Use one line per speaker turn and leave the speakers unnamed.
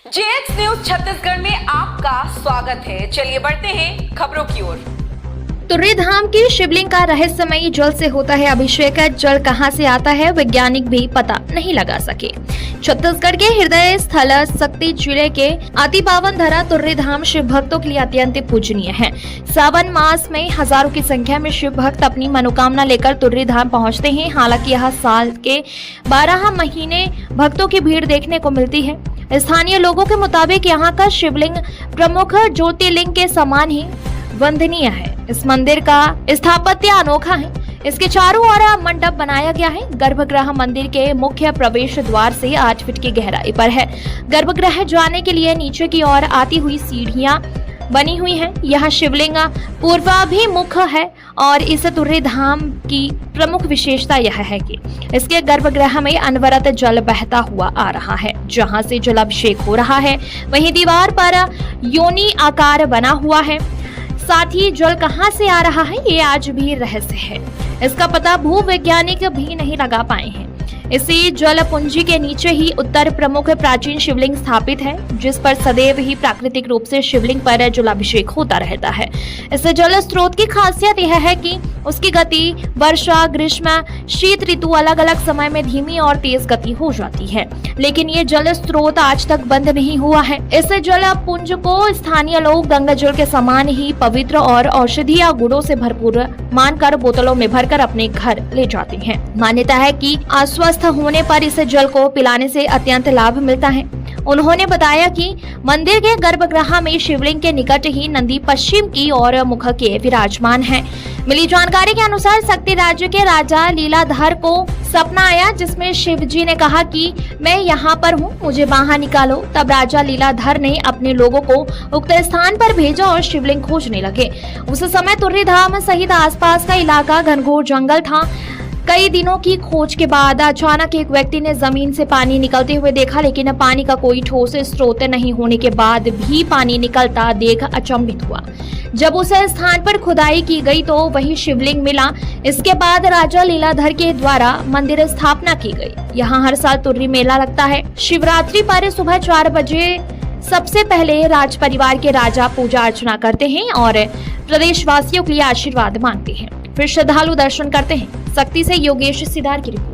JX news Chhattisgarh में आपका स्वागत है। चलिए बढ़ते हैं खबरों की ओर।
तुर्री धाम की शिवलिंग का रहस्यमयी जल से होता है अभिषेक। जल कहां से आता है वैज्ञानिक भी पता नहीं लगा सके। छत्तीसगढ़ के हृदय स्थल शक्ति जिले के अति पावन धरा तुर्री धाम शिव भक्तों के लिए अत्यंत पूजनीय है। सावन मास में हजारों की संख्या में शिव भक्त अपनी मनोकामना लेकर तुर्री धाम पहुंचते हैं। हालांकि यह साल के 12 महीने भक्तों की भीड़ देखने को मिलती है। स्थानीय लोगों के मुताबिक यहाँ का शिवलिंग प्रमुख ज्योतिर्लिंग के समान ही वंदनीय है। इस मंदिर का स्थापत्य अनोखा है। इसके चारों ओर मंडप बनाया गया है। गर्भगृह मंदिर के मुख्य प्रवेश द्वार से 8 फीट की गहराई पर है। गर्भगृह जाने के लिए नीचे की ओर आती हुई सीढ़ियां बनी हुई हैं। यह शिवलिंग पूर्वाभिमुख है और इस तुर्री धाम की प्रमुख विशेषता यह है कि इसके गर्भगृह में अनवरत जल बहता हुआ आ रहा है। जहां से जलाभिषेक हो रहा है वहीं दीवार पर योनि आकार बना हुआ है। साथ ही जल कहां से आ रहा है ये आज भी रहस्य है। इसका पता भूवैज्ञानिक भी नहीं लगा पाए हैं। इसी जल पुंजी के नीचे ही उत्तर प्रमुख प्राचीन शिवलिंग स्थापित है, जिस पर सदैव ही प्राकृतिक रूप से शिवलिंग पर जलाभिषेक होता रहता है। इस जल स्रोत की खासियत यह है कि उसकी गति वर्षा, ग्रीष्म, शीत ऋतु अलग अलग समय में धीमी और तेज गति हो जाती है, लेकिन ये जल स्रोत आज तक बंद नहीं हुआ है। इस जल पुंज को स्थानीय लोग गंगा जल के समान ही पवित्र और औषधीय गुणों से भरपूर मानकर बोतलों में भरकर अपने घर ले जाते हैं। मान्यता है कि अस्वस्थ होने पर इस जल को पिलाने से अत्यंत लाभ मिलता है। उन्होंने बताया कि मंदिर के गर्भगृह में शिवलिंग के निकट ही नंदी पश्चिम की ओर मुख के विराजमान है। मिली जानकारी के अनुसार शक्ति राज्य के राजा लीलाधर को सपना आया, जिसमें शिव जी ने कहा कि मैं यहाँ पर हूँ, मुझे बाहर निकालो। तब राजा लीलाधर ने अपने लोगों को उक्त स्थान पर भेजा और शिवलिंग खोजने लगे। उस समय तुर्री धाम सहित आसपास का इलाका घनघोर जंगल था। कई दिनों की खोज के बाद अचानक एक व्यक्ति ने जमीन से पानी निकलते हुए देखा, लेकिन पानी का कोई ठोस स्रोत नहीं होने के बाद भी पानी निकलता देख अचंभित हुआ। जब उस स्थान पर खुदाई की गई तो वही शिवलिंग मिला। इसके बाद राजा लीलाधर के द्वारा मंदिर स्थापना की गई। यहाँ हर साल तुर्री मेला लगता है। शिवरात्रि पर सुबह 4 बजे सबसे पहले राज परिवार के राजा पूजा अर्चना करते हैं और प्रदेशवासियों के लिए आशीर्वाद मांगते हैं। फिर श्रद्धालु दर्शन करते हैं। शक्ति से योगेश सिदार की रिपोर्ट।